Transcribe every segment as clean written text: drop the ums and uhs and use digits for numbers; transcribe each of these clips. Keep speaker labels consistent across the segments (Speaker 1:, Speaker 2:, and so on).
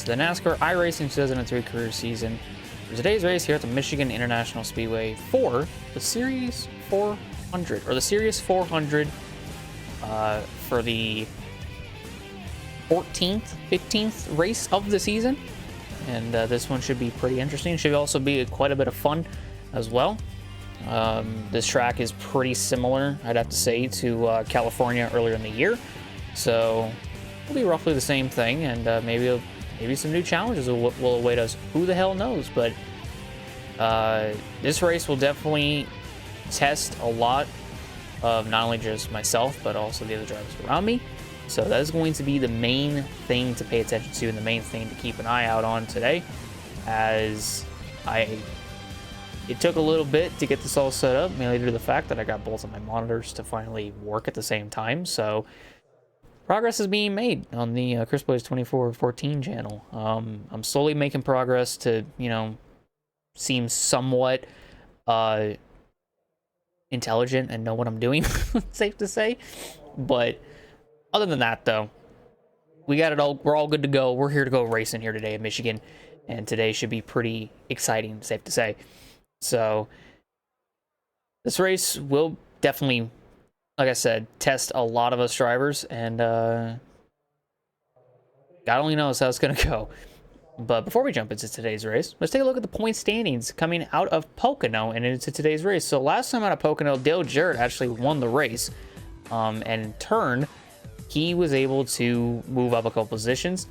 Speaker 1: to the NASCAR iRacing 2003 career season. For today's race here at the Michigan International Speedway for the Sirius 400, or the Sirius 400 for the 14th, 15th race of the season. And this one should be pretty interesting. Should also be quite a bit of fun as well. This track is pretty similar, I'd have to say, to California earlier in the year. So it'll be roughly the same thing, and maybe some new challenges will await us. Who the hell knows? But this race will definitely test a lot of not only just myself, but also the other drivers around me. So that is going to be the main thing to pay attention to and the main thing to keep an eye out on today, as it took a little bit to get this all set up, mainly due to the fact that I got both of my monitors to finally work at the same time. So progress is being made on the Chris Boys 2414 channel. I'm slowly making progress to, seem somewhat intelligent and know what I'm doing, safe to say. But other than that, though, we got it all. We're all good to go. We're here to go racing here today in Michigan, and today should be pretty exciting, safe to say. So this race will definitely, like I said, test a lot of us drivers, and God only knows how it's going to go. But before we jump into today's race, let's take a look at the point standings coming out of Pocono and into today's race. So last time out of Pocono, Dale Jarrett actually won the race, and in turn, he was able to move up a couple positions.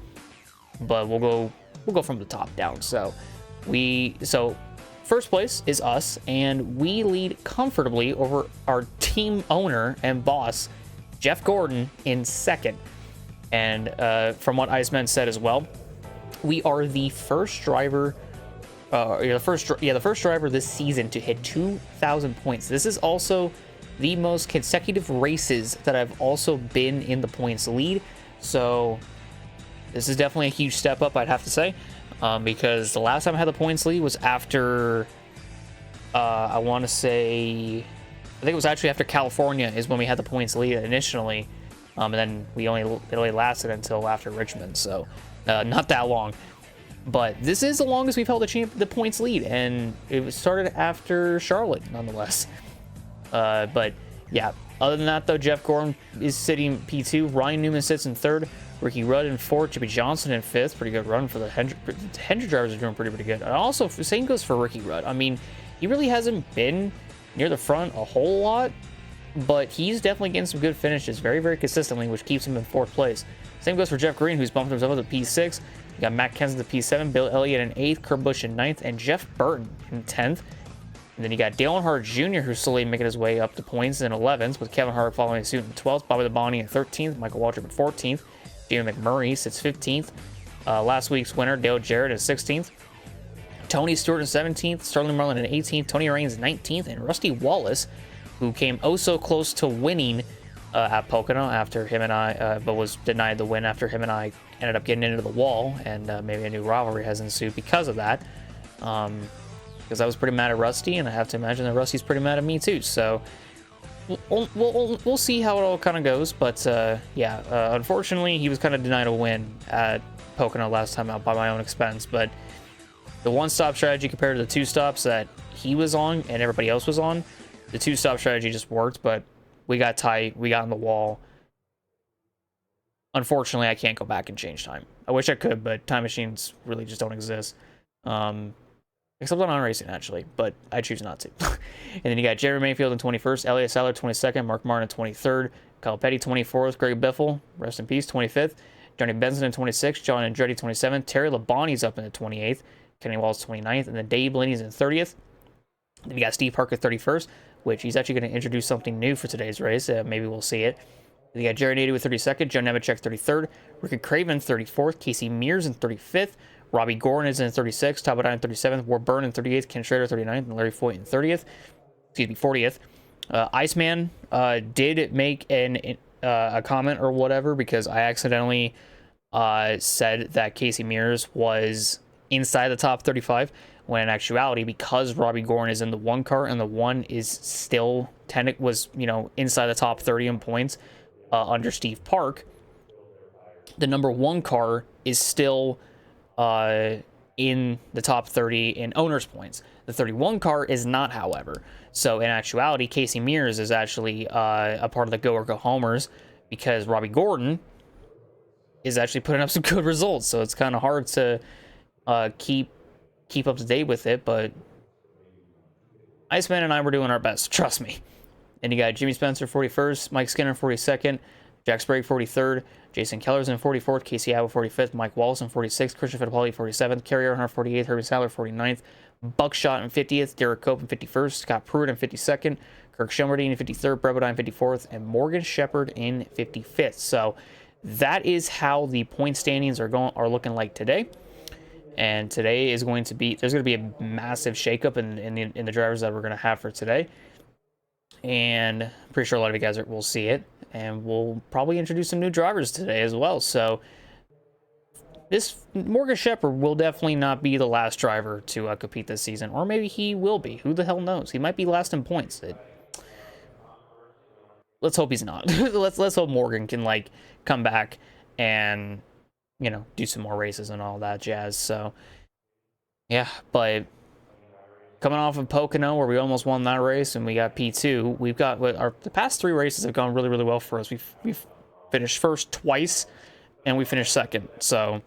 Speaker 1: But we'll go from the top down. So first place is us, and we lead comfortably over our team owner and boss, Jeff Gordon, in second. And from what Iceman said as well, we are the first driver, the first driver this season to hit 2,000 points. This is also the most consecutive races that I've also been in the points lead. So this is definitely a huge step up, I'd have to say. Because the last time I had the points lead was after, I want to say, I think it was actually after California is when we had the points lead initially, and then it only lasted until after Richmond, so not that long. But this is the longest we've held the points lead, and it started after Charlotte, nonetheless. But yeah, other than that, though, Jeff Gordon is sitting P2, Ryan Newman sits in third, Ricky Rudd in fourth, Chippy Johnson in fifth. Pretty good run for the Hendrick drivers are doing pretty good. And also, the same goes for Ricky Rudd. I mean, he really hasn't been near the front a whole lot, but he's definitely getting some good finishes very, very consistently, which keeps him in fourth place. Same goes for Jeff Green, who's bumped himself up to P6. You got Matt Kenseth at P7, Bill Elliott in 8th, Kurt Busch in 9th, and Jeff Burton in 10th. And then you got Dale Jarrett Jr., who's slowly making his way up to points in 11th, with Kevin Harvick following suit in 12th, Bobby Labonte in 13th, Michael Waltrip in 14th, Jamie McMurray sits 15th. Last week's winner, Dale Jarrett, is 16th. Tony Stewart in 17th, Sterling Marlin in 18th, Tony Raines 19th, and Rusty Wallace, who came oh so close to winning at Pocono after him and I, but was denied the win after him and I ended up getting into the wall, and maybe a new rivalry has ensued because of that. Because I was pretty mad at Rusty, and I have to imagine that Rusty's pretty mad at me too. So we'll see how it all kind of goes. But unfortunately, he was kind of denied a win at Pocono last time out by my own expense. But the one-stop strategy compared to the two stops that he was on and everybody else was on, the two-stop strategy just worked. But we got tight, we got on the wall. Unfortunately, I can't go back and change time. I wish I could, but time machines really just don't exist. Except on iRacing, actually, but I choose not to. And then you got Jerry Mayfield in 21st, Elliott Sadler 22nd, Mark Martin in 23rd, Kyle Petty 24th, Greg Biffle, rest in peace, 25th, Johnny Benson in 26th, John Andretti 27th, Terry Labonte's up in the 28th, Kenny Wallace 29th, and then Dave Blaney's in 30th. Then you got Steve Parker 31st, which he's actually going to introduce something new for today's race. Maybe we'll see it. Then you got Jerry Nady with 32nd, Joe Nemechek 33rd, Ricky Craven 34th, Casey Mears in 35th, Robbie Gordon is in 36th, Todd Bodine in 37th, Ward Byrne in 38th, Ken Schrader 39th, and Larry Foyt in 40th. Iceman did make a comment or whatever, because I accidentally said that Casey Mears was inside the top 35, when in actuality, because Robbie Gordon is in the one car and the one is still inside the top 30 in points under Steve Park, the number one car is still in the top 30 in owners points. The 31 car is not, however. So in actuality, Casey Mears is actually a part of the Go or Go Homers, because Robbie Gordon is actually putting up some good results. So it's kind of hard to keep up to date with it, but Iceman and I were doing our best, trust me. And you got Jimmy Spencer 41st, Mike Skinner 42nd, Jack Sprague 43rd, Jason Keller's in 44th, Casey Abel 45th, Mike Wallace in 46th, Christian Fittipaldi 47th, Kerry Earnhardt 48th, Herbie Sadler 49th, Buckshot in 50th, Derek Cope in 51st, Scott Pruitt in 52nd, Kirk Shelmerdine in 53rd, Brett Bodine in 54th, and Morgan Shepherd in 55th. So that is how the point standings are looking like today. And today is going to be, there's going to be a massive shakeup in the drivers that we're going to have for today. And I'm pretty sure a lot of you guys will see it. And we'll probably introduce some new drivers today as well. So this Morgan Shepherd will definitely not be the last driver to compete this season. Or maybe he will be. Who the hell knows? He might be last in points. Let's hope he's not. let's hope Morgan can, like, come back and, you know, do some more races and all that jazz. So, yeah, but coming off of Pocono, where we almost won that race, and we got P2, we've got the past 3 races have gone really, really well for us. We've finished first twice, and we finished second. So,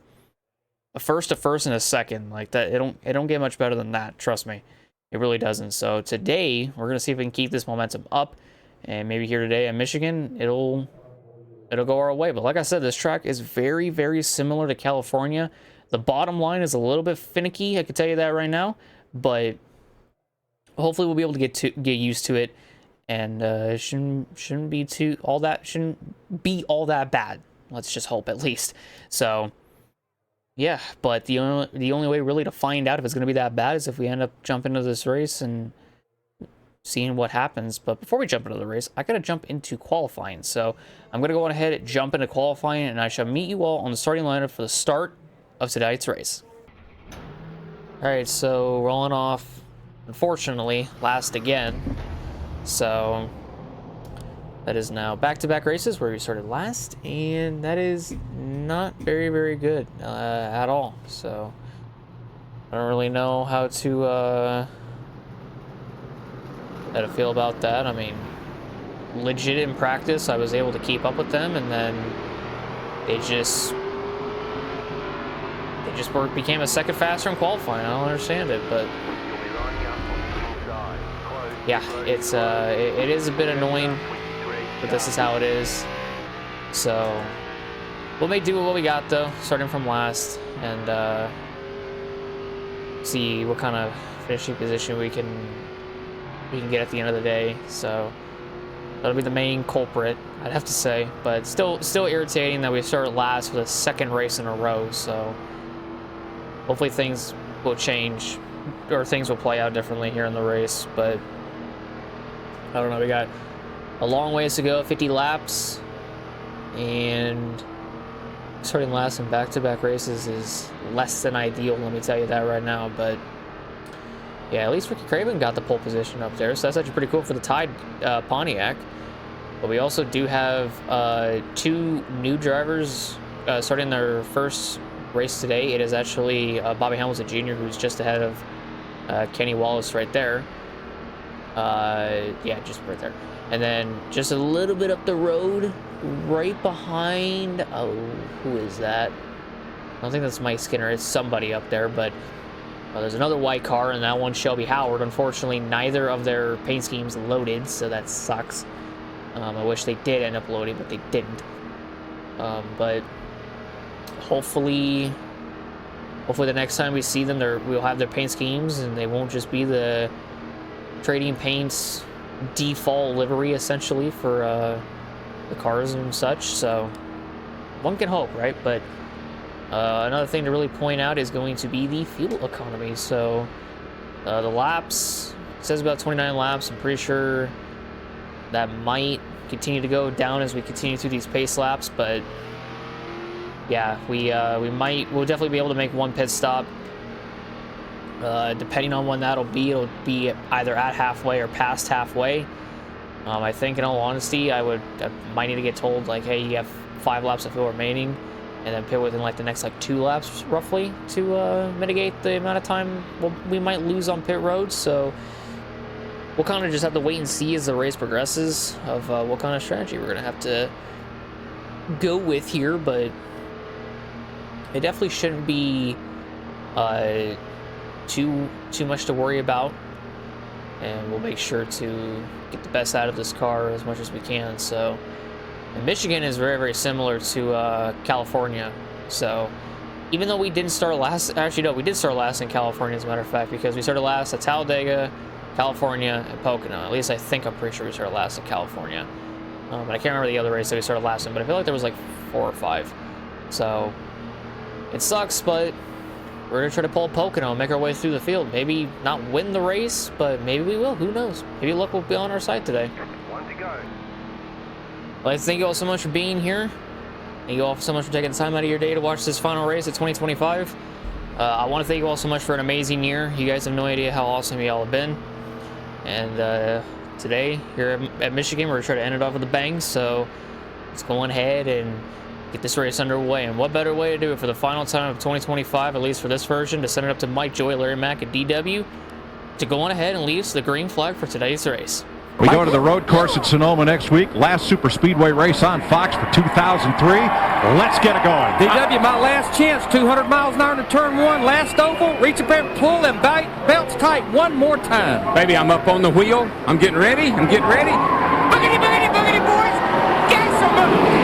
Speaker 1: a first, and a second, like that, it don't get much better than that. Trust me, it really doesn't. So today, we're gonna see if we can keep this momentum up, and maybe here today in Michigan, it'll go our way. But like I said, this track is very, very similar to California. The bottom line is a little bit finicky, I can tell you that right now, but hopefully we'll be able to get used to it, and it shouldn't be all that bad. Let's just hope, at least. So yeah, but the only way really to find out if it's going to be that bad is if we end up jumping into this race and seeing what happens. But before we jump into the race, I got to jump into qualifying. So I'm going to go on ahead and jump into qualifying, and I shall meet you all on the starting lineup for the start of tonight's race. All right, so rolling off, unfortunately, last again. So that is now back-to-back races where we started last, and that is not very, very good at all. So I don't really know how to feel about that. I mean, legit in practice, I was able to keep up with them, and then they just became a second faster in qualifying. I don't understand it, but yeah, it is a bit annoying, but this is how it is. So we'll make do with what we got, though, starting from last, and see what kind of finishing position we can get at the end of the day. So that'll be the main culprit, I'd have to say, but still irritating that we started last for the second race in a row. So hopefully things will change, or things will play out differently here in the race. But I don't know, we got a long ways to go, 50 laps, and starting last in back-to-back races is less than ideal, let me tell you that right now. But yeah, at least Ricky Craven got the pole position up there, so that's actually pretty cool for the Tide Pontiac. But we also do have 2 new drivers starting their first race today. It is actually Bobby Hamilton Jr., who's just ahead of Kenny Wallace right there. Yeah, just right there. And then just a little bit up the road, right behind, who is that? I don't think that's Mike Skinner. It's somebody up there, but there's another white car, and that one's Shelby Howard. Unfortunately, neither of their paint schemes loaded, so that sucks. I wish they did end up loading, but they didn't. But hopefully the next time we see them, we'll have their paint schemes, and they won't just be the trading paints default livery, essentially, for the cars and such. So one can hope, right? But another thing to really point out is going to be the fuel economy. So the laps, it says about 29 laps. I'm pretty sure that might continue to go down as we continue through these pace laps, but yeah, we'll definitely be able to make one pit stop. Depending on when that'll be, it'll be either at halfway or past halfway. I think, in all honesty, I might need to get told, like, hey, you have 5 laps of fuel remaining. and then pit within like the next like 2 laps roughly to mitigate the amount of time we might lose on pit roads. So we'll kind of just have to wait and see as the race progresses of what kind of strategy we're gonna have to go with here, but it definitely shouldn't be too much to worry about, and we'll make sure to get the best out of this car as much as we can. So, and Michigan is very, very similar to California. So, even though we didn't start last, actually no, we did start last in California as a matter of fact, because we started last at Talladega, California, and Pocono. At least I'm pretty sure we started last in California. But I can't remember the other race that we started last in, but I feel like there was like 4 or 5. So, it sucks, but we're going to try to pull Pocono and make our way through the field. Maybe not win the race, but maybe we will. Who knows? Maybe luck will be on our side today.
Speaker 2: One to go.
Speaker 1: I'd like to thank you all so much for being here. Thank you all so much for taking the time out of your day to watch this final race of 2025. I want to thank you all so much for an amazing year. You guys have no idea how awesome you all have been. And today, here at Michigan, we're going to try to end it off with a bang. So let's go on ahead and get this race underway. And what better way to do it for the final time of 2025, at least for this version, to send it up to Mike Joy, Larry Mack, and DW to go on ahead and lead us to the green flag for today's race.
Speaker 3: We go to the road course at Sonoma next week. Last super speedway race on Fox for 2003. Let's get it going.
Speaker 4: DW, my last chance. 200 miles an hour to turn 1. Last oval. Reach up and pull them belts tight one more time.
Speaker 5: Baby, I'm up on the wheel. I'm getting ready. Boogity, boogity, boogity, boys. Gas them.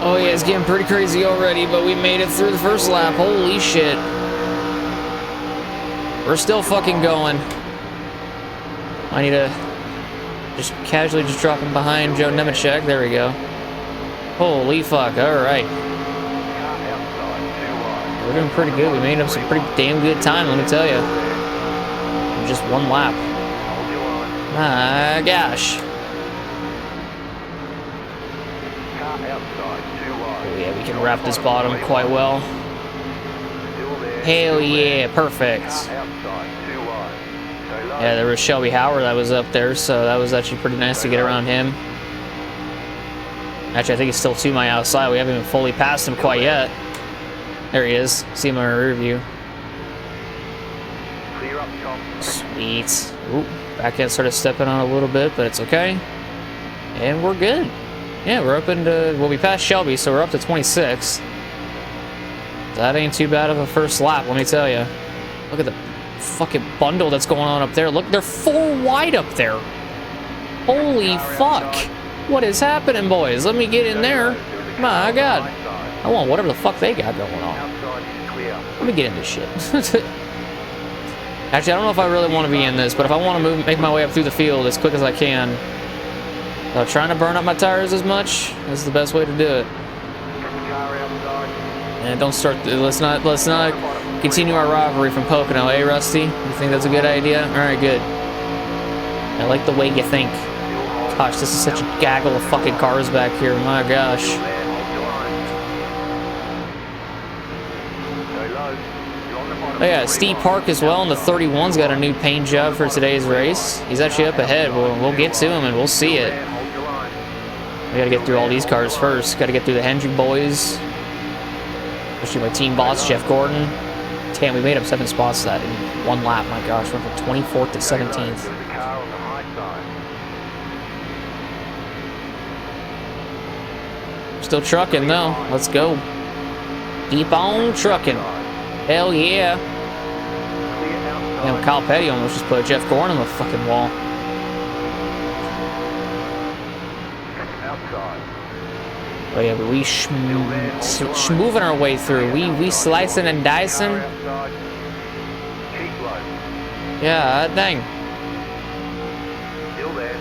Speaker 1: Oh yeah, it's getting pretty crazy already, but we made it through the first lap. Holy shit. We're still fucking going. I need to just casually just drop him behind Joe Nemechek. There we go. Holy fuck, alright. We're doing pretty good. We made up some pretty damn good time, let me tell you. In just 1 lap. My gosh. Oh yeah, we can wrap this bottom quite well. Hell yeah, perfect. Yeah, there was Shelby Howard that was up there, so that was actually pretty nice to get around him. Actually, I think he's still to my outside. We haven't even fully passed him quite yet. There he is. See him in our rear view. Sweet. Ooh, back end started stepping on a little bit, but it's okay. And we're good. Yeah, we're up into, well, we passed Shelby, so we're up to 26. That ain't too bad of a first lap, let me tell you. Look at the fucking bundle that's going on up there. Look, they're 4 wide up there. Holy fuck. What is happening, boys? Let me get in there. My God. I want whatever the fuck they got going on. Let me get in this shit. Actually, I don't know if I really want to be in this, but if I want to make my way up through the field as quick as I can, trying to burn up my tires as much is the best way to do it. And don't start. Let's not continue our rivalry from Pocono, eh, Rusty? You think that's a good idea? All right, good. I like the way you think. Gosh, this is such a gaggle of fucking cars back here. My gosh. Oh yeah, Steve Park as well in the 31's got a new paint job for today's race. He's actually up ahead. We'll get to him and we'll see it. We gotta get through all these cars first. Gotta get through the Hendry boys. Especially my team boss, Jeff Gordon. Damn, we made up 7 spots that in 1 lap. My gosh, we're from 24th to 17th. Still trucking though. Let's go. Keep on trucking. Hell yeah. Damn, Kyle Petty almost just put Jeff Gordon on the fucking wall. But yeah, we schmoving our way through. We slicing and dicing. Yeah, dang.
Speaker 2: Still there.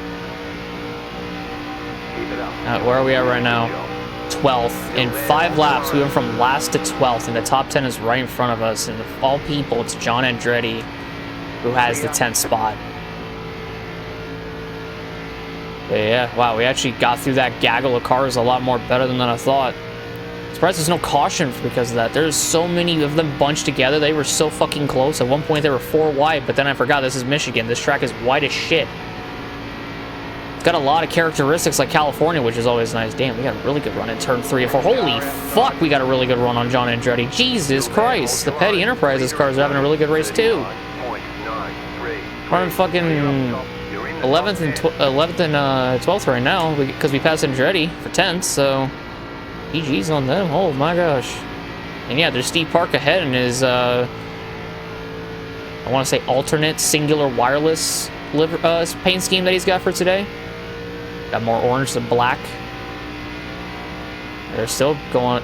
Speaker 2: Keep it up.
Speaker 1: Where are we at right now? 12th. In 5 laps, we went from last to 12th, and the top 10 is right in front of us. And of all people, it's John Andretti who has the 10th spot. Yeah, wow, we actually got through that gaggle of cars a lot more better than I thought. Surprised there's no caution because of that. There's so many of them bunched together. They were so fucking close. At one point, they were 4 wide, but then I forgot this is Michigan. This track is wide as shit. It's got a lot of characteristics like California, which is always nice. Damn, we got a really good run in turn 3 and 4. Holy fuck, we got a really good run on John Andretti. Jesus Christ, the Petty Enterprises cars are having a really good race too. Running fucking 11th and 12th right now because we passed Andretti for 10th, so GG's on them. Oh my gosh. And yeah, there's Steve Park ahead in his I want to say alternate singular wireless paint scheme that he's got for today. Got more orange than black. They're still going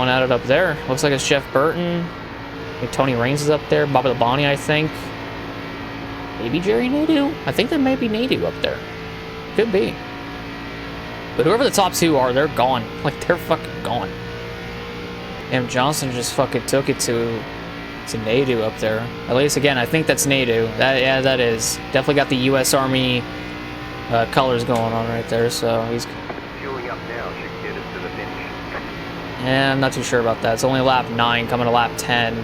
Speaker 1: at it up there. Looks like it's Jeff Burton. I think Tony Raines is up there. Bobby Labonte, I think. Maybe Jerry Nadeau? I think there may be Nadeau up there. Could be. But whoever the top 2 are, they're gone. Like, they're fucking gone. Damn, Johnson just fucking took it to Nadeau up there. At least, again, I think that's Nadeau. Yeah, that is. Definitely got the U.S. Army colors going on right there, so he's...
Speaker 2: Fueling up now should get us to the finish.
Speaker 1: Yeah, I'm not too sure about that. It's only lap 9 coming to lap 10.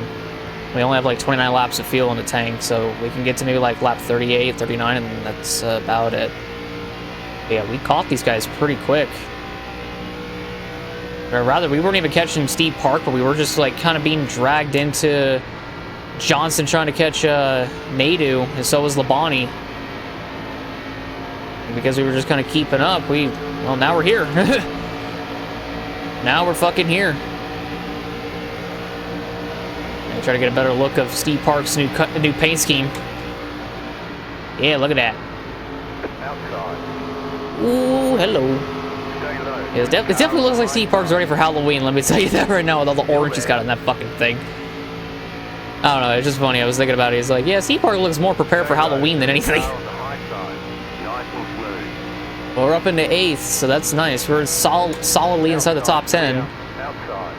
Speaker 1: We only have like 29 laps of fuel in the tank, so we can get to maybe like lap 38, 39, and that's about it. But yeah, we caught these guys pretty quick. Or rather, we weren't even catching Steve Park, but we were just like kind of being dragged into Johnson trying to catch Nadeau, and so was Labonte. And because we were just kind of keeping up, well, now we're here. Now we're fucking here. Try to get a better look of Steve Park's new paint scheme. Yeah, look at that.
Speaker 2: Outside.
Speaker 1: Ooh, hello.
Speaker 2: Stay low.
Speaker 1: Yeah, it definitely looks like Steve Park's ready for Halloween, let me tell you that right now, with all the orange he's got on that fucking thing. I don't know, it's just funny. I was thinking about it. He's like, yeah, Steve Park looks more prepared for Halloween than anything.
Speaker 2: On the high side. Nice and smooth.
Speaker 1: Well, we're up into 8th, so that's nice. We're solidly inside the top 10.
Speaker 2: Outside.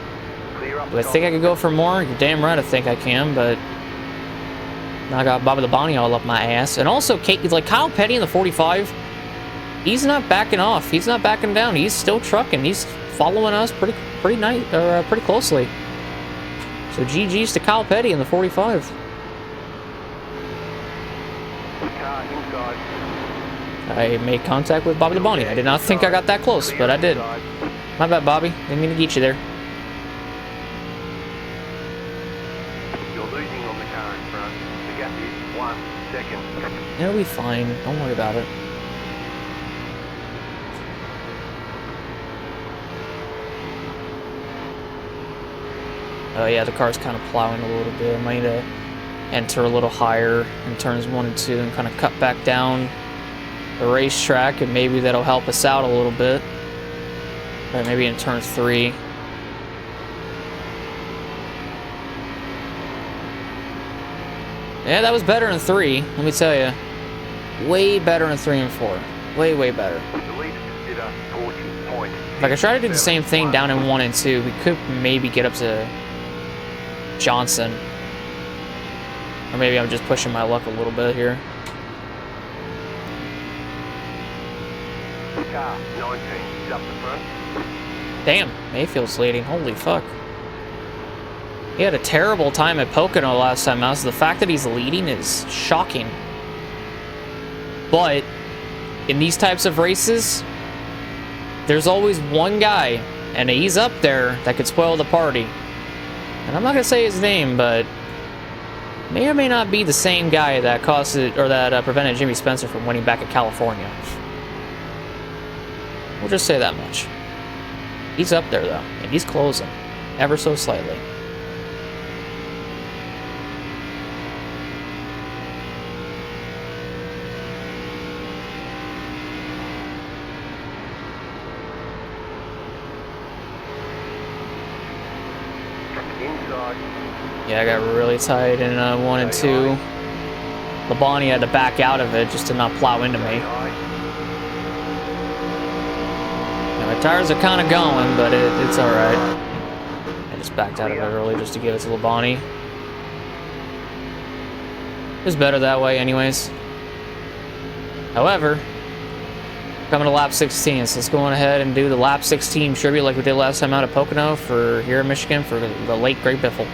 Speaker 2: Clear up.
Speaker 1: Do I think I could go for more? You're damn right I think I can, but now I got Bobby Labonte all up my ass. And also, like Kyle Petty in the 45, he's not backing off. He's not backing down. He's still trucking. He's following us pretty closely. So GG's to Kyle Petty in the 45.
Speaker 2: Car inside.
Speaker 1: I made contact with Bobby Labonte. I did not think I got that close, but I did. My bad, Bobby. Didn't mean to get you there.
Speaker 2: You're losing on the car in front. The gap is 1 second.
Speaker 1: It'll be fine. Don't worry about it. Oh yeah, the car's kind of plowing a little bit. I might need to enter a little higher in turns 1 and 2 and kind of cut back down the racetrack, and maybe that'll help us out a little bit. Or maybe in turn 3. Yeah, that was better in 3, let me tell you. Way better in 3 and 4. Way better.
Speaker 2: The lead is at 40 points.
Speaker 1: If I could try to do the same thing down in 1 and 2, we could maybe get up to Johnson. Or maybe I'm just pushing my luck a little bit here.
Speaker 2: Car 19 is up the front.
Speaker 1: Damn, Mayfield's leading. Holy fuck. He had a terrible time at Pocono last time out, so the fact that he's leading is shocking. But in these types of races, there's always one guy, and he's up there, that could spoil the party. And I'm not gonna say his name, but may or may not be the same guy that prevented Jimmy Spencer from winning back at California. We'll just say that much. He's up there though, and he's closing, ever so slightly. Yeah, I got really tight in 1 and 2. Labonte had to back out of it just to not plow into me. Now, my tires are kind of going, but it's alright. I just backed out of it early just to give it to Labonte. It was better that way anyways. However, coming to lap 16, so let's go on ahead and do the lap 16 tribute like we did last time out at Pocono for here in Michigan for the late Great Biffle.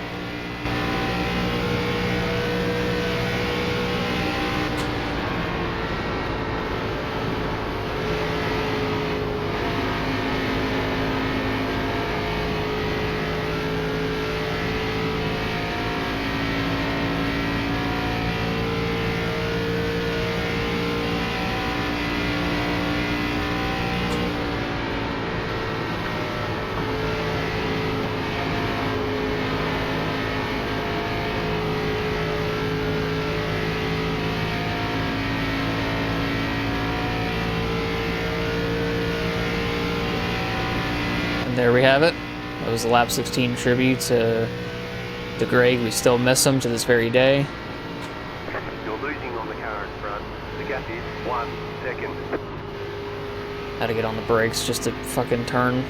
Speaker 1: There we have it. That was the lap 16 tribute to Greg. We still miss him to this very day.
Speaker 2: You're losing on the car in front. The gap is 1 second.
Speaker 1: Had to get on the brakes just to fucking turn.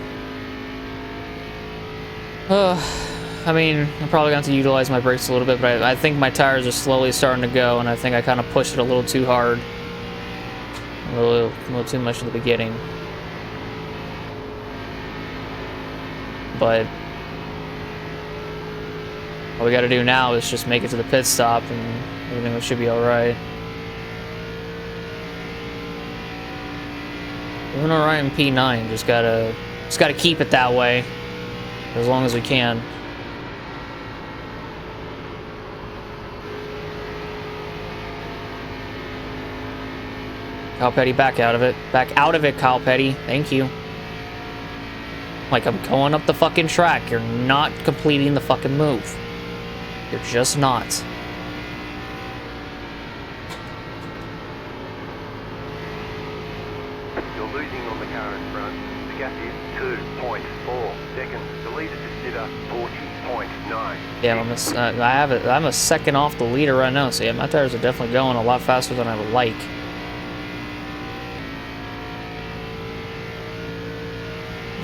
Speaker 1: I mean, I'm probably going to have to utilize my brakes a little bit, but I think my tires are slowly starting to go, and I think I kind of pushed it a little too hard. A little too much in the beginning. But all we got to do now is just make it to the pit stop, and everything should be all right. Doing all right in P9. Just gotta keep it that way as long as we can. Kyle Petty, back out of it. Back out of it, Kyle Petty. Thank you. Like, I'm going up the fucking track. You're not completing the fucking move. You're just not.
Speaker 2: You're losing on the car in front. The gap is 2.4 seconds. The leader just did a 40.9.
Speaker 1: Yeah, I'm a second off the leader right now. So yeah, my tires are definitely going a lot faster than I would like.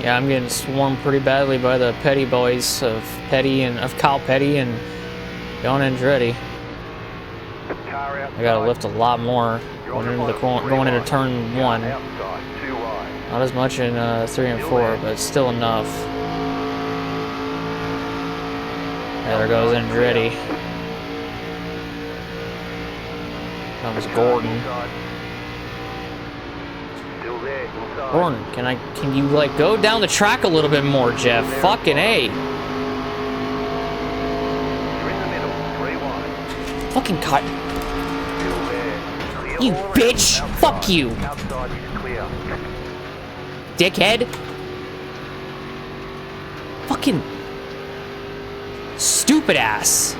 Speaker 1: Yeah, I'm getting swarmed pretty badly by the Petty boys of Kyle Petty and John Andretti. I gotta lift a lot more going into turn 1. Not as much in 3 and 4, but still enough. Yeah, there goes Andretti. Comes Gordon. Gordon, can you like go down the track a little bit more, Jeff? Fucking A. Fucking cut. You bitch! Fuck you! Dickhead! Fucking stupid ass.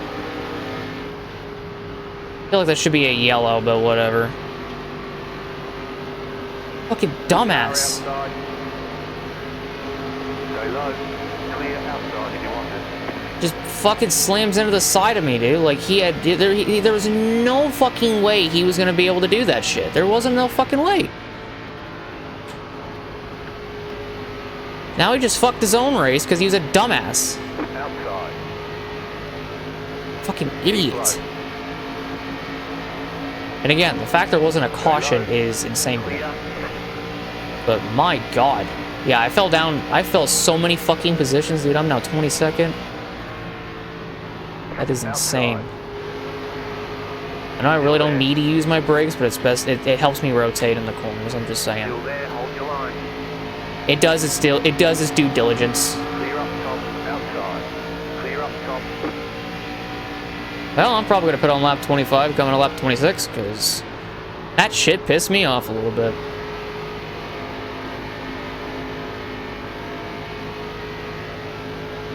Speaker 1: I feel like that should be a yellow, but whatever. Fucking dumbass. Just fucking slams into the side of me, dude. Like, there was no fucking way he was gonna be able to do that shit. There wasn't no fucking way. Now he just fucked his own race because he was a dumbass. Fucking idiot. And again, the fact there wasn't a caution is insane. But my god. Yeah, I fell down. I fell so many fucking positions, dude. I'm now 22nd. That is insane. I know I really don't need to use my brakes, but it's best. It helps me rotate in the corners. I'm just saying. It does its due diligence. Well, I'm probably gonna put on lap 25, coming to lap 26, because that shit pissed me off a little bit.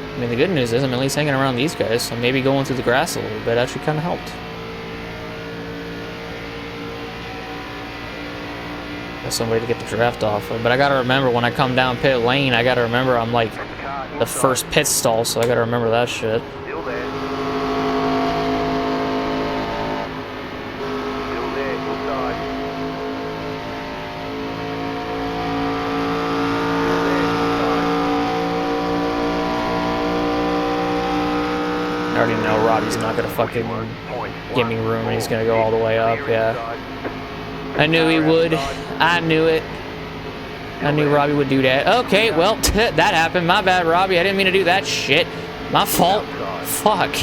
Speaker 1: I mean, the good news is I'm at least hanging around these guys, so maybe going through the grass a little bit actually kind of helped. Got somebody to get the draft off of, but I gotta remember when I come down pit lane, I gotta remember I'm like the first pit stall, so I gotta remember that shit. Robbie's not gonna fucking give me room, and he's gonna go all the way up. Yeah, I knew he would. I knew it. I knew Robbie would do that. Okay, well, that happened. My bad, Robbie. I didn't mean to do that shit. My fault. Fuck.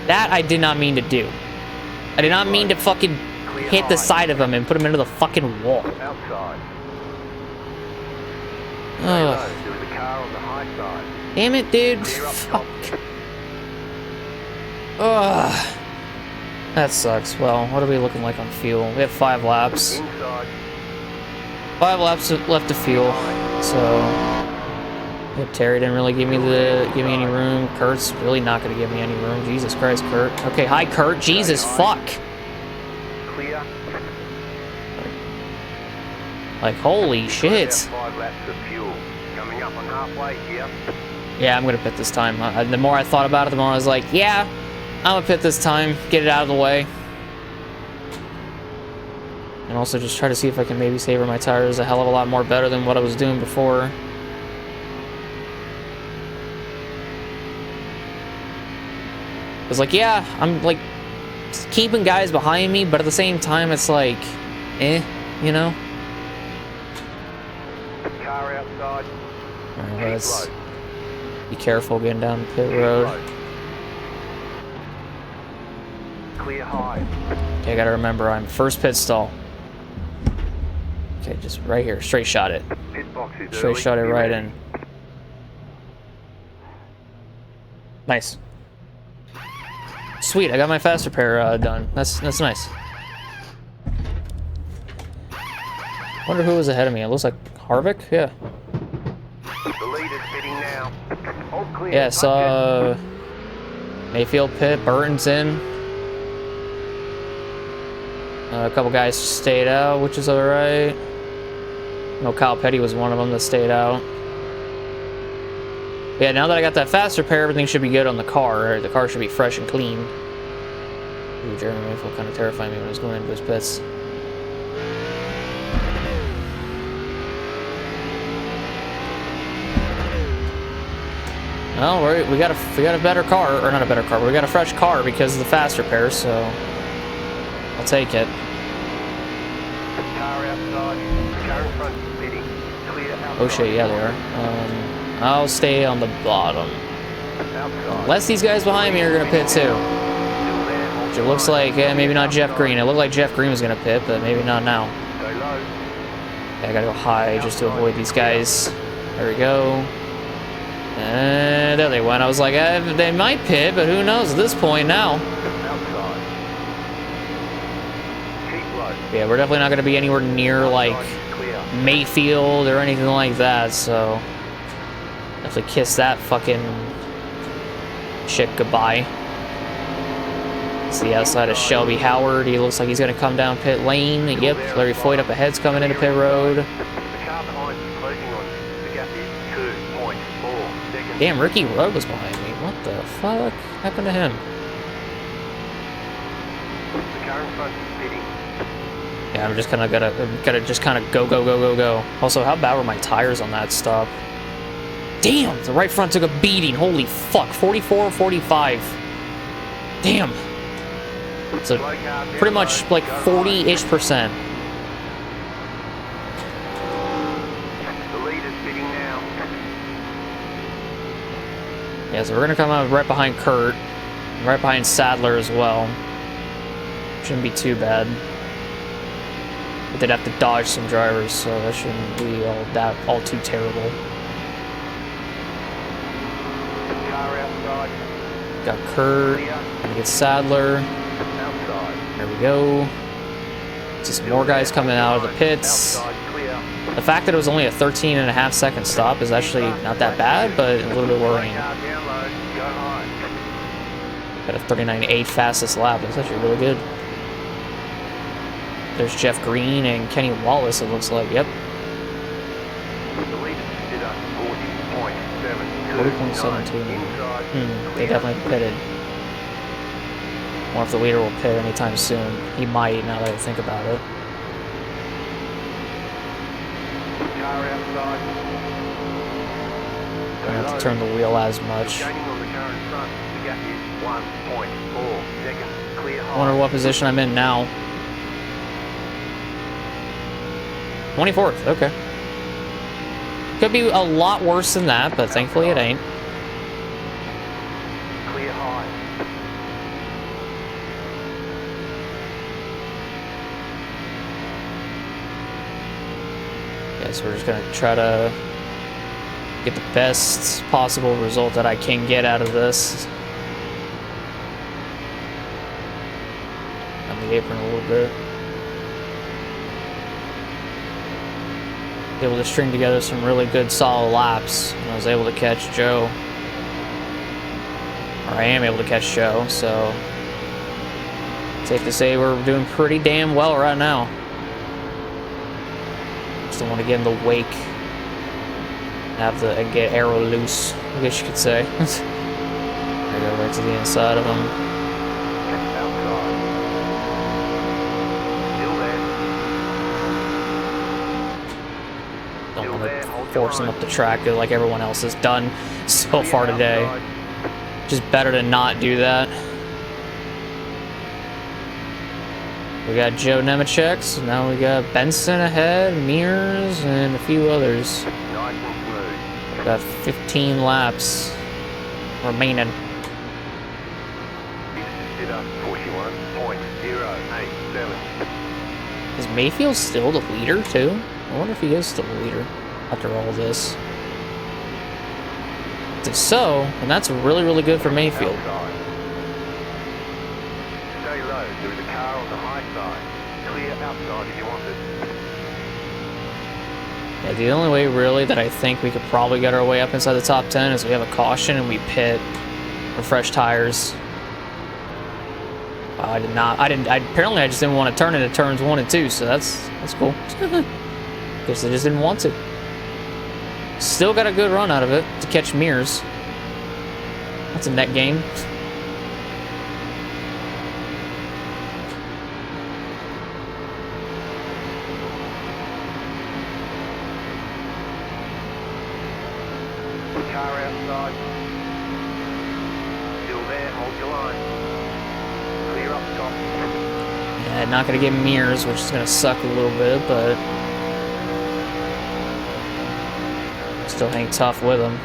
Speaker 1: That I did not mean to do. I did not mean to fucking hit the side of him and put him into the fucking wall. Ugh. Damn it, dude. Fuck. Ugh. That sucks. Well, what are we looking like on fuel? We have 5 laps. 5 laps left to fuel. So, yeah, Terry didn't really give me any room. Kurt's really not going to give me any room. Jesus Christ, Kurt. Okay, hi, Kurt. Jesus, fuck.
Speaker 2: Clear.
Speaker 1: Like, holy shit.
Speaker 2: 5 laps of fuel. Coming up on halfway here.
Speaker 1: Yeah, I'm going to pit this time. The more I thought about it, the more I was like, yeah, I'm going to pit this time. Get it out of the way. And also just try to see if I can maybe savor my tires a hell of a lot more better than what I was doing before. It's like, yeah, I'm like keeping guys behind me, but at the same time, it's like, you know?
Speaker 2: Car outside.
Speaker 1: Alright, let's be careful getting down the pit road.
Speaker 2: Clear high.
Speaker 1: Okay, I gotta remember, I'm first pit stall. Okay, just right here, straight shot it.
Speaker 2: Pit box is
Speaker 1: Straight
Speaker 2: early.
Speaker 1: shot it
Speaker 2: Be
Speaker 1: right
Speaker 2: ready.
Speaker 1: in. Nice. Sweet, I got my fast repair done. That's nice. Wonder who was ahead of me. It looks like Harvick? Yeah.
Speaker 2: The leader's pitting now. All clear.
Speaker 1: Yeah, I saw Mayfield pit, Burton's in. A couple guys stayed out, which is alright. No, Kyle Petty was one of them that stayed out. Yeah, now that I got that fast repair, everything should be good on the car. The car should be fresh and clean. Ooh, Jeremy Mayfield kind of terrified me when I was going into his pits. Well, we got a better car, or not a better car, but we got a fresh car because of the fast repair, so I'll take it.
Speaker 2: Car outside. Car in front pitting. Clear outside.
Speaker 1: Oh shit, yeah, they are. I'll stay on the bottom.
Speaker 2: Outside.
Speaker 1: Unless these guys behind me are gonna pit too.
Speaker 2: Still there.
Speaker 1: Which it looks like, maybe not Jeff Green. It looked like Jeff Green was gonna pit, but maybe not now.
Speaker 2: Stay low.
Speaker 1: Okay, I gotta go high just to avoid these guys. There we go. And there they went. I was like, they might pit, but who knows at this point now.
Speaker 2: Outside. Keep low.
Speaker 1: Yeah, we're definitely not gonna be anywhere near like
Speaker 2: Clear.
Speaker 1: Mayfield or anything like that, so definitely kiss that fucking shit goodbye. It's the outside of Shelby Howard. He looks like he's gonna come down pit lane. Yep, Larry Foyt up ahead's coming into pit road.
Speaker 2: The car behind is closing on. The gap is 2.4 seconds.
Speaker 1: Damn, Ricky Rudd was behind me. What the fuck happened to him?
Speaker 2: The car in front is pitting.
Speaker 1: Yeah, I'm just kind of gotta just kind of go. Also, how bad were my tires on that stop? Damn, the right front took a beating. Holy fuck, 44, 45. Damn. So pretty much like 40-ish%.
Speaker 2: The leader's pitting now.
Speaker 1: Yeah, so we're gonna come out right behind Kurt, right behind Sadler as well. Shouldn't be too bad. But they'd have to dodge some drivers, so that shouldn't be all too terrible.
Speaker 2: Car outside.
Speaker 1: Got Kurt, gonna get Sadler.
Speaker 2: Outside.
Speaker 1: There we go. See some more guys coming out of the pits.
Speaker 2: Outside clear.
Speaker 1: The fact that it was only a 13.5-second stop is actually not that bad, but a little bit worrying.
Speaker 2: Car down low. Go high.
Speaker 1: Got a 39.8 fastest lap. That's actually really good. There's Jeff Green and Kenny Wallace, it looks like. Yep.
Speaker 2: The leader did a
Speaker 1: 40.72.
Speaker 2: Inside.
Speaker 1: They definitely pitted. I wonder if the leader will pit anytime soon. He might, now that I think about it.
Speaker 2: Car outside.
Speaker 1: gonna have to turn the wheel as much.
Speaker 2: Gaining on the car in front. The gap is 1.4 seconds. Clear
Speaker 1: I
Speaker 2: high.
Speaker 1: wonder what position I'm in now. 24th, okay. Could be a lot worse than that, but thankfully it ain't.
Speaker 2: Clear high.
Speaker 1: Yeah, so we're just gonna try to get the best possible result that I can get out of this. On the apron a little bit. Able to string together some really good solid laps. And I was able to catch Joe. Or I am able to catch Joe, so safe to say we're doing pretty damn well right now. Just don't want to get in the wake. And get arrow loose, I guess you could say. I go right to the inside of him. Don't want to force him up the track like everyone else has done so far today. Just better to not do that. We got Joe Nemechek, so now we got Benson ahead, Mears, and a few others. Got 15 laps remaining.
Speaker 2: 41.087.
Speaker 1: Is Mayfield still the leader too? I wonder if he is still the leader after all this. If so, and that's really, really good for Mayfield.
Speaker 2: Stay low, there is a car on the high side. Clear outside if you want it.
Speaker 1: Yeah, the only way really that I think we could probably get our way up inside the top 10 is we have a caution and we pit for fresh tires. Apparently I just didn't want to turn into turns 1 and 2, so that's cool. Guess I just didn't want to. Still got a good run out of it to catch Mears. That's a net gain.
Speaker 2: Car outside. Still there, hold your line. Clear up top.
Speaker 1: Yeah, not gonna get Mears, which is gonna suck a little bit, but still hang tough with him.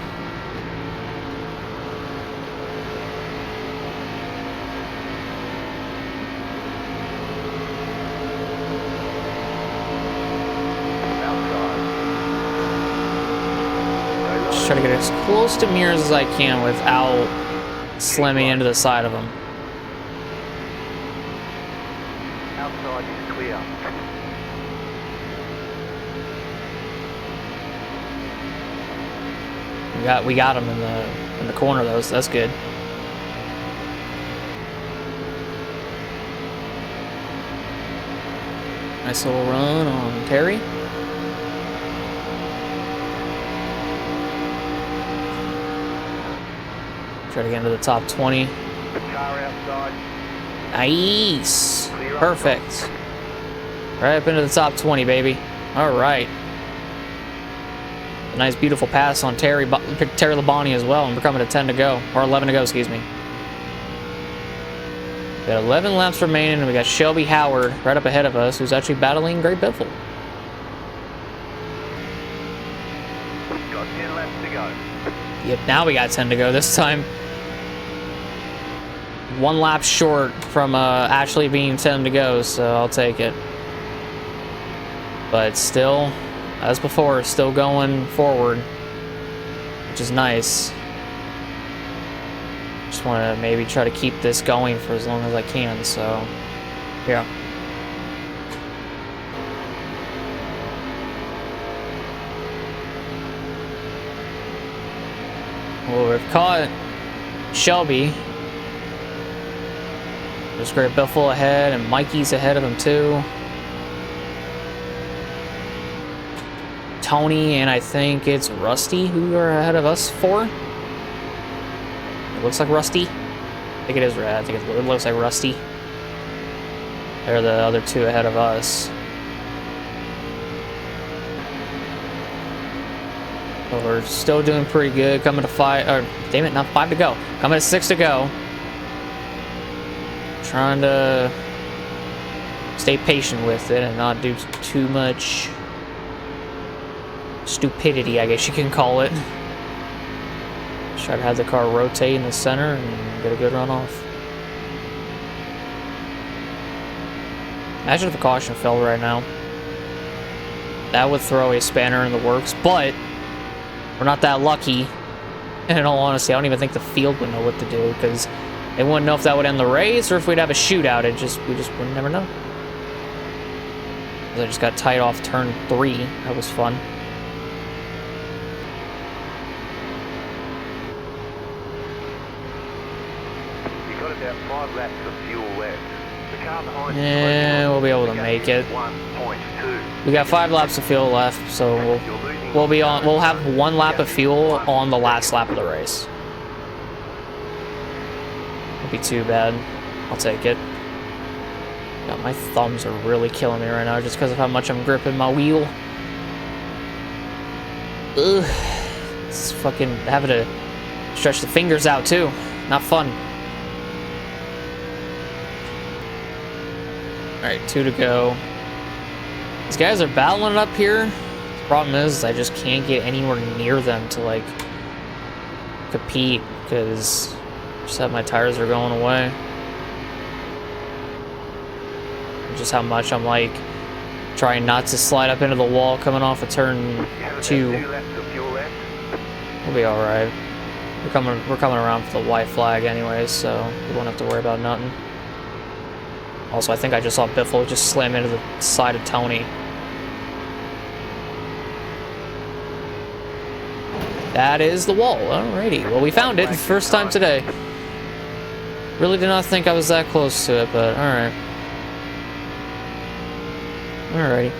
Speaker 1: Just try to get as close to Mears as I can without slamming into the side of him.
Speaker 2: Outside is clear.
Speaker 1: We got him in the corner though, so that's good. Nice little run on Terry. Try to get into the top 20.
Speaker 2: Car outside.
Speaker 1: Nice. Perfect. Right up into the top 20, baby. All right. A nice, beautiful pass on Terry Labonte as well, and we're coming to 10 to go, or 11 to go, excuse me. We got 11 laps remaining, and we got Shelby Howard right up ahead of us, who's actually battling Gray Biffle.
Speaker 2: Got 10 laps to go.
Speaker 1: Yep, now we got 10 to go this time. 1 lap short from actually being 10 to go, so I'll take it. But still, as before, still going forward, which is nice. Just want to maybe try to keep this going for as long as I can, so yeah. Well, we've caught Shelby. There's Great Biffle ahead, and Mikey's ahead of him too. Tony, and I think it's Rusty who are ahead of us for. It looks like Rusty. I think it is red. I think it looks like Rusty. They're the other 2 ahead of us. But we're still doing pretty good. Coming to 5, or damn it, not 5 to go. Coming to 6 to go. Trying to stay patient with it and not do too much stupidity, I guess you can call it. Try to have the car rotate in the center and get a good run off. Imagine if a caution fell right now. That would throw a spanner in the works, but we're not that lucky. And in all honesty, I don't even think the field would know what to do, because they wouldn't know if that would end the race or if we'd have a shootout. We just would never know. I just got tight off turn 3. That was fun.
Speaker 2: You got about 5 laps of fuel left. The car behind
Speaker 1: Yeah, we'll be able to make it.
Speaker 2: 1.2.
Speaker 1: We got 5 laps of fuel left, so we'll have 1 lap of fuel on the last lap of the race. Won't be too bad. I'll take it. God, my thumbs are really killing me right now just because of how much I'm gripping my wheel. Ugh. It's fucking having to stretch the fingers out too. Not fun. Alright, 2 to go. These guys are battling it up here. The problem is I just can't get anywhere near them to, like, compete because just how my tires are going away. Just how much I'm, like, trying not to slide up into the wall coming off of turn 2. We'll be alright. We're coming around for the white flag anyways, so we won't have to worry about nothing. Also, I think I just saw Biffle just slam into the side of Tony. That is the wall. Alrighty. Well, we found it first time today. Really did not think I was that close to it, but alright. Alrighty.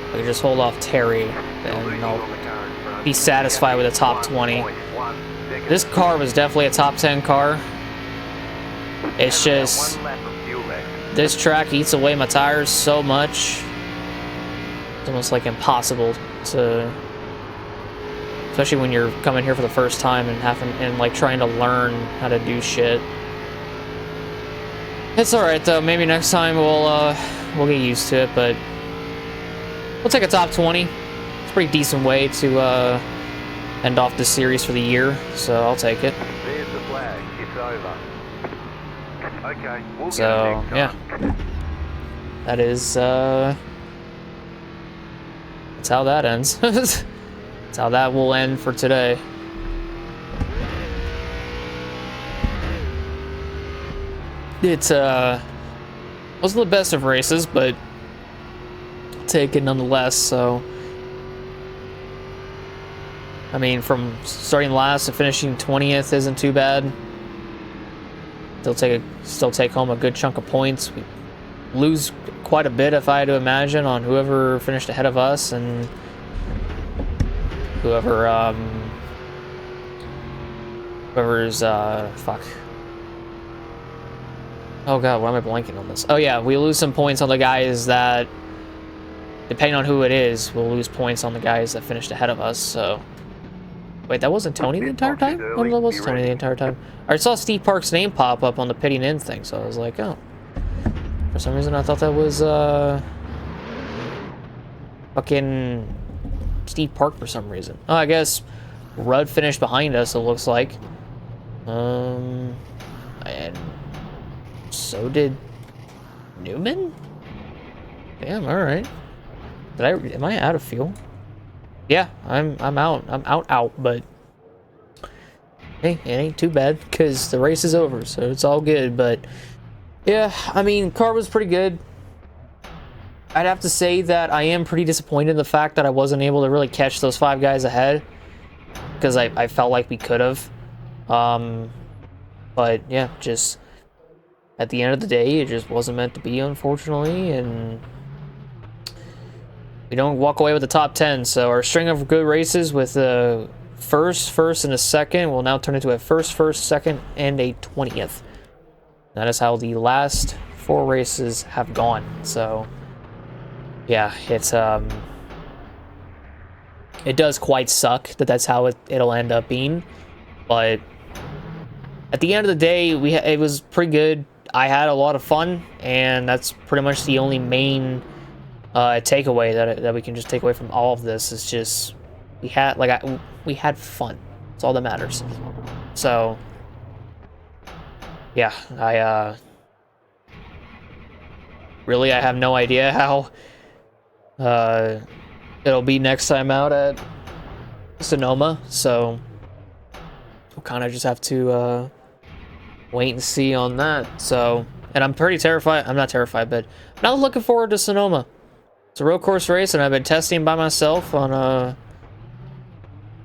Speaker 1: I can just hold off Terry, and I'll be satisfied with a top 20. This car was definitely a top 10 car. It's just this track eats away my tires so much. It's almost like impossible to, especially when you're coming here for the first time and like trying to learn how to do shit. It's all right though. Maybe next time we'll get used to it, but we'll take a top 20. It's a pretty decent way to end off the series for the year, so I'll take it.
Speaker 2: There's the flag. It's over. Okay. We'll
Speaker 1: So yeah, that is that's how that ends. That's how that will end for today. It wasn't the best of races, but I'll take it nonetheless. So I mean, from starting last to finishing 20th isn't too bad. Still take home a good chunk of points. We lose quite a bit, if I had to imagine, on whoever finished ahead of us and whoever's fuck. Oh god, why am I blanking on this? Oh yeah, we lose some points on the guys that, depending on who it is, we'll lose points on the guys that finished ahead of us. So wait, that wasn't Tony the entire time? Oh, that was Tony the entire time. I saw Steve Park's name pop up on the pitting in thing, so I was like, oh. For some reason, I thought that was, fucking Steve Park for some reason. Oh, I guess Rudd finished behind us, it looks like. And so did Newman? Damn, alright. Am I out of fuel? Yeah, I'm out. I'm out, but hey, it ain't too bad because the race is over, so it's all good. But yeah, I mean, car was pretty good. I'd have to say that I am pretty disappointed in the fact that I wasn't able to really catch those 5 guys ahead, because I felt like we could have. But yeah, just at the end of the day, it just wasn't meant to be, unfortunately, and we don't walk away with the top 10, so our string of good races with a first, and a second will now turn into a first, second, and a 20th. That is how the last 4 races have gone. So yeah, it does quite suck that that's how it'll end up being, but at the end of the day, it was pretty good. I had a lot of fun, and that's pretty much the only main takeaway that we can just take away from all of this is just we had fun. That's all that matters. So yeah, I have no idea how it'll be next time out at Sonoma, so we'll kind of just have to wait and see on that. So, and I'm pretty terrified. I'm not terrified, but I'm not looking forward to Sonoma. It's a road course race, and I've been testing by myself on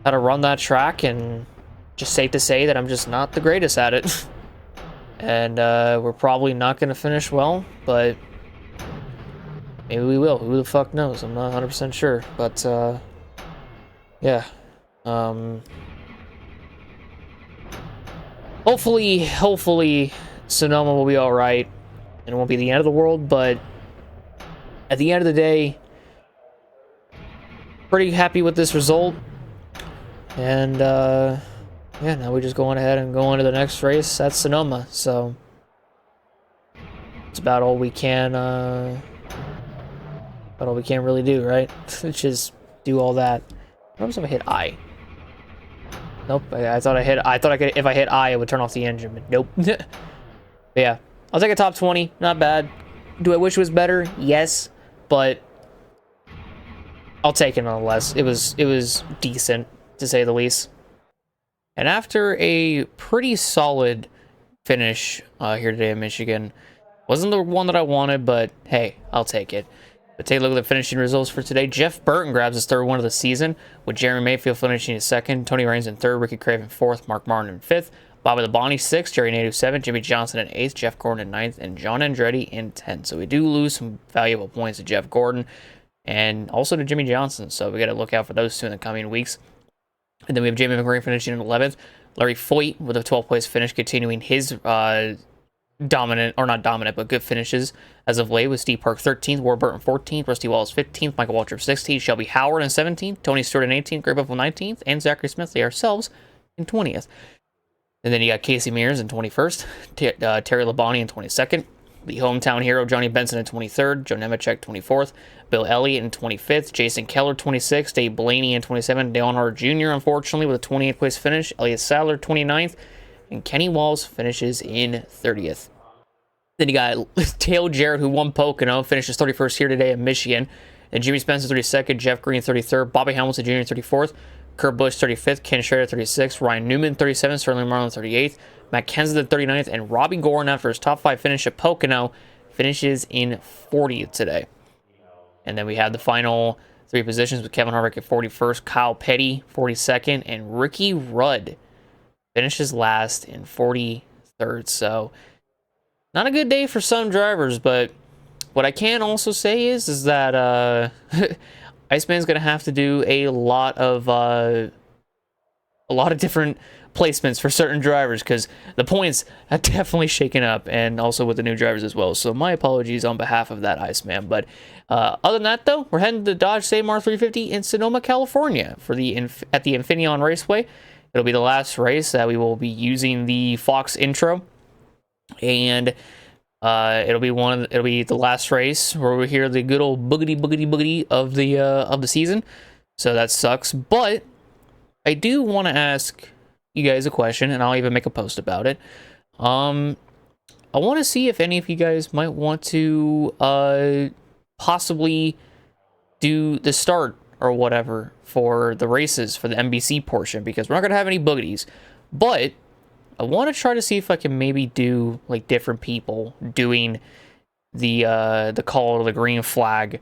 Speaker 1: how to run that track, and just safe to say that I'm just not the greatest at it. And we're probably not going to finish well, but maybe we will. Who the fuck knows? I'm not 100% sure, but yeah. Hopefully Sonoma will be all right, and it won't be the end of the world. But at the end of the day, pretty happy with this result. And yeah, now we just go on ahead and go on to the next race at Sonoma. So it's about all we can really do, right? Just do all that. What happens if I hit I? Nope. I thought I could. If I hit I, it would turn off the engine. But nope. But yeah, I'll take a top 20. Not bad. Do I wish it was better? Yes, but I'll take it nonetheless. It was decent, to say the least. And after a pretty solid finish here today in Michigan, wasn't the one that I wanted, but hey, I'll take it. But take a look at the finishing results for today. Jeff Burton grabs his 3rd win of the season, with Jeremy Mayfield finishing his 2nd, Tony Raines in 3rd, Ricky Craven 4th, Mark Martin in 5th, Bobby Labonte 6th, Jerry Nadeau 7th, Jimmy Johnson in 8th, Jeff Gordon in 9th, and John Andretti in 10th. So we do lose some valuable points to Jeff Gordon and also to Jimmy Johnson. So we got to look out for those two in the coming weeks. And then we have Jamie McRae finishing in 11th, Larry Foyt with a 12th place finish, continuing his dominant, or not dominant, but good finishes as of late, with Steve Park 13th, Warburton 14th, Rusty Wallace 15th, Michael Waltrip 16th, Shelby Howard in 17th, Tony Stewart in 18th, Greg Buffalo 19th, and Zachary Smithley ourselves in 20th. And then you got Casey Mears in 21st, Terry Labonte in 22nd, the hometown hero Johnny Benson in 23rd, Joe Nemechek 24th, Bill Elliott in 25th, Jason Keller 26th, Dave Blaney in 27th, Dale Jarrett Jr. unfortunately with a 28th place finish, Elliott Sadler 29th, and Kenny Walls finishes in 30th. Then you got Dale Jarrett, who won Pocono, finishes 31st here today in Michigan. And Jimmy Spencer 32nd, Jeff Green 33rd, Bobby Hamilton Jr. 34th, Kurt Busch 35th, Ken Schrader 36th, Ryan Newman 37th, Sterling Marlin 38th, Matt Kenseth 39th, and Robbie Gordon, after his top 5 finish at Pocono, finishes in 40th today. And then we have the final 3 positions with Kevin Harvick at 41st, Kyle Petty 42nd, and Ricky Rudd finishes last in 43rd. So not a good day for some drivers, but what I can also say is that Iceman's going to have to do a lot of different placements for certain drivers, because the points have definitely shaken up, and also with the new drivers as well. So my apologies on behalf of that Iceman. But other than that, though, we're heading to Dodge Save-Mar 350 in Sonoma, California at the Infineon Raceway. It'll be the last race that we will be using the Fox intro. And it'll be the last race where we hear the good old boogity of the season. So that sucks. But I do want to ask you guys a question, and I'll even make a post about it. I want to see if any of you guys might want to possibly do the start or whatever for the races for the NBC portion, because we're not gonna have any boogities, but I want to try to see if I can maybe do like different people doing the call to the green flag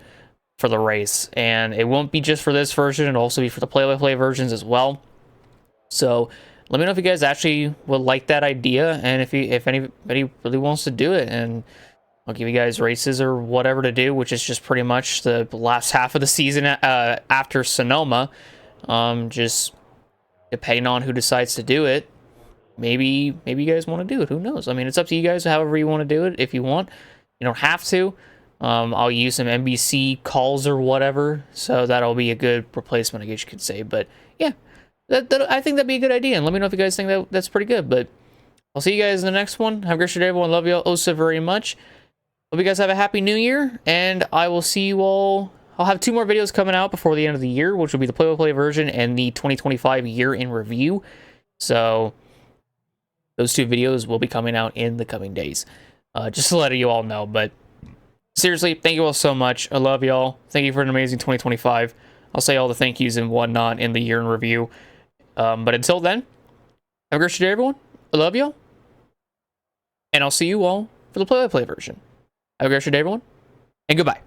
Speaker 1: for the race, and it won't be just for this version; it'll also be for the play-by-play versions as well. So let me know if you guys actually would like that idea, and if anybody really wants to do it, and I'll give you guys races or whatever to do, which is just pretty much the last half of the season after Sonoma. Just depending on who decides to do it. Maybe you guys want to do it. Who knows? I mean, it's up to you guys, however you want to do it. If you want, You don't have to. I'll use some NBC calls or whatever, so that'll be a good replacement, I guess you could say. But yeah, I think that'd be a good idea, and let me know if you guys think that's pretty good. But I'll see you guys in the next one. Have a great day, everyone. Love you all oh so very much. Hope you guys have a happy new year, and I will see you all. I'll have 2 more videos coming out before the end of the year, which will be the play-by-play version and the 2025 year in review. So those 2 videos will be coming out in the coming days. Just to let you all know, but seriously, thank you all so much. I love y'all. Thank you for an amazing 2025. I'll say all the thank yous and whatnot in the year in review. But until then, have a great day, everyone. I love y'all. And I'll see you all for the play-by-play version. Have a great day, everyone. And goodbye.